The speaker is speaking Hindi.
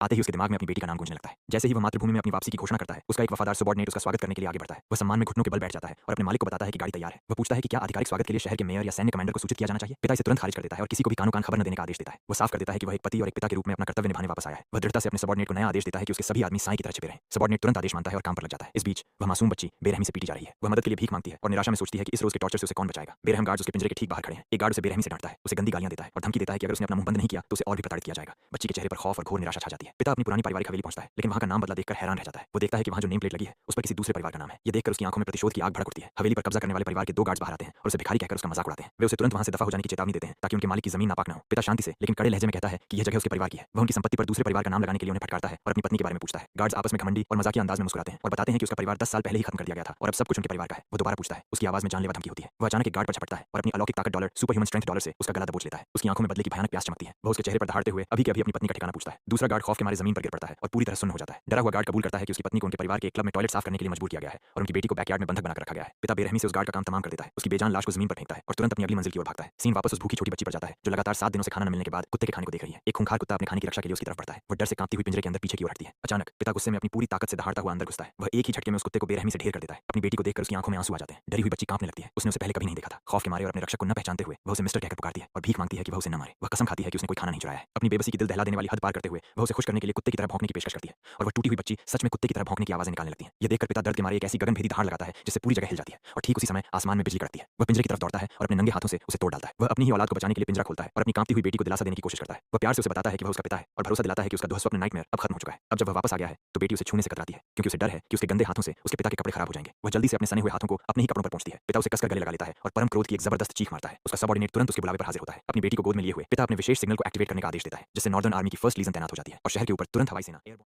आते ही उसके दिमाग में अपनी बेटी का नाम गूंजने लगता है। जैसे ही वह मातृभूमि में अपनी वापसी की घोषणा करता है, उसका एक वफादार सबॉर्डिनेट उसका स्वागत करने के लिए आगे बढ़ता है। वह सम्मान में घुटनों के बल बैठ जाता है और अपने मालिक को बताता है कि गाड़ी तैयार है। वह पूछता है कि क्या आधिकारिक स्वागत के लिए शहर के मेयर या सैन्य कमांडर को सूचित किया जाना चाहिए। पिता इसे तुरंत खारिज कर देता है और किसी को भी कानो कान खबर न देने का आदेश देता है। वह साफ कर देता है कि वह एक पति और एक पिता के रूप में अपना कर्तव्य निभाने वापस आया है। वह दृढ़ता से अपने सबॉर्डिनेट को नया आदेश देता है कि उसके सभी आदमी साई की तरह छिपे रहें। सबॉर्डिनेट तुरंत आदेश मानता है और काम पर लग जाता है। इस बीच वह मासूम बच्ची बेरहमी से पीटी जा रही है। वह मदद के लिए भीख मांगती है और निराशा में सोचती है कि इस रोज के टॉर्चर से उसे कौन बचाएगा। बेरहम गार्ड्स उसके पिंजरे के ठीक बाहर खड़े हैं। एक गार्ड उसे बेरहमी से डांटता है, उसे गंदी गालियां देता है और धमकी देता है कि अगर उसने अपना मुंह बंद नहीं किया तो उसे और भी प्रताड़ित किया जाएगा। बच्ची के चेहरे पर खौफ और घोर निराशा छा जाती है। पिता अपनी पुरानी पारिवारिक हवेली पहुंचता है, लेकिन वहां का नाम बदला देखकर हैरान रह जाता है। वो देखता है कि वहां जो नेम प्लेट लगी है उस पर किसी दूसरे परिवार का नाम है। ये देखकर उसकी आंखों में प्रतिशोध की आग भड़क उठती है। हवेली पर कब्जा करने वाले परिवार के दो गार्ड्स बाहर आते हैं और उसे भिखारी कहकर उसका मजाक उड़ाते हैं। वे उसे तुरंत वहां से दफा हो जाने की चेतावनी देते हैं ताकि उनके मालिक की जमीन नापाक न हो। पिता शांति से लेकिन कड़े लहजे में कहता है कि यह जगह उसके परिवार की है। वह उनकी संपत्ति पर दूसरे परिवार का नाम लगाने के लिए उन्हें फटकारता है और अपनी पत्नी के बारे में पूछता है। गार्ड्स आपस में घमंडी और मजाकिया अंदाज में मुस्कुराते हैं और बताते हैं कि उसका परिवार 10 साल पहले ही खत्म कर दिया गया था और अब सब कुछ उनके परिवार का है। वो दोबारा पूछता है, उसकी आवाज में जानलेवा धमकी होती है। वह अचानक एक गार्ड पर झपटता है और अपनी अलौकिक ताकत dollar super human strength dollar से उसका गला दबोच लेता है। उसकी आंखों में बदले की भयानक प्यास चमकती है। वह उसके चेहरे पर दहाड़ते हुए अभी के अभी अपनी पत्नी का ठिकाना पूछता है। दूसरा गार्ड खौफ के मारे जमीन पर गिर पड़ता है और पूरी तरह सुन्न हो जाता है। डरा हुआ गार्ड कबूल करता है कि उसकी पत्नी को उनके परिवार के एक क्लब में टॉयलेट साफ करने के लिए मजबूर किया गया है और उनकी बेटी को बैकयार्ड में बंधक बनाकर रखा गया है। पिता बेरहमी से उस गार्ड का काम तमाम कर देता है, उसकी बेजान लाश को जमीन पर फेंकता है और तुरंत अपनी अगली मंजिल की ओर भागता है। सीन वापस उस भूखी छोटी बच्ची पर जाता है जो लगातार 7 दिनों से खाना न मिलने के बाद कुत्ते के खाने को देख रही है। एक खूंखार कुत्ता अपने खाने की रक्षा के लिए उसकी तरफ बढ़ता है। वह डर से कांपती हुई पिंजरे के अंदर पीछे की ओर हटती है। अचानक पिता गुस्से में अपनी पूरी ताकत से दहाड़ता हुआ अंदर घुसता है। वह एक ही झटके में उस कुत्ते को बेरहमी से ढेर कर देता है। अपनी बेटी को देखकर उसकी आंखों में आंसू आ जाते हैं। डरी हुई बच्ची कांपने लगती है। उसने उसे पहले कभी नहीं देखा था। खौफ के मारे और अपने रक्षक को न पहचानते हुए वह उसे मिस्टर कहकर पुकारती है और भीख मांगती है कि वह उसे न मारे। वह कसम खाती है कि उसने कोई खाना नहीं चुराया है। अपनी बेबसी की दिल दहला देने वाली हद पार करते हुए वह उसे खुश करने के लिए कुत्ते की तरह भौंकने की पेशकश करती है और वह टूटी हुई बच्ची सच में कुत्ते की तरह भौंकने की आवाजें निकालने लगती है। यह देखकर पिता दर्द के मारे एक ऐसी गगनभेदी दहाड़ लगाता है जिससे पूरी जगह हिल जाती है और ठीक उसी समय आसमान में बिजली कड़कती है। वह पिंजरे की तरफ दौड़ता है और अपने नंगे हाथों से उसे तोड़ डालता है। वह अपनी ही औलाद को बचाने के लिए पिंजरा खोलता है और अपनी कांपती हुई बेटी को दिलासा देने की कोशिश करता है। वह प्यार से उसे बताता है कि वह उसका पिता है और भरोसा दिलाता है कि उसका दुःस्वप्न नाइटमेयर अब खत्म हो चुका है। अब जब वह वापस आ गया है तो बेटी उसे छूने से कतराती है क्योंकि उसे डर है कि उसके गंदे हाथों से उसके पिता के कपड़े खराब हो जाएंगे। वह जल्दी से अपने सने हुए हाथों को अपने ही कपड़ों पर पोंछती है। पिता उसे कसकर गले लगा लेता है और परम क्रोध की एक जबरदस्त चीख मारता है। उसका सबऑर्डिनेट तुरंत उसके बुलावे पर हाजिर होता है। अपनी बेटी को गोद में लिए हुए पिता अपने विशेष सिग्नल को एक्टिवेट करने का आदेश देता है जिससे नॉर्दर्न आर्मी की फर्स्ट लीजन तैनात हो जाती है और शहर के ऊपर तुरंत हवाई सेना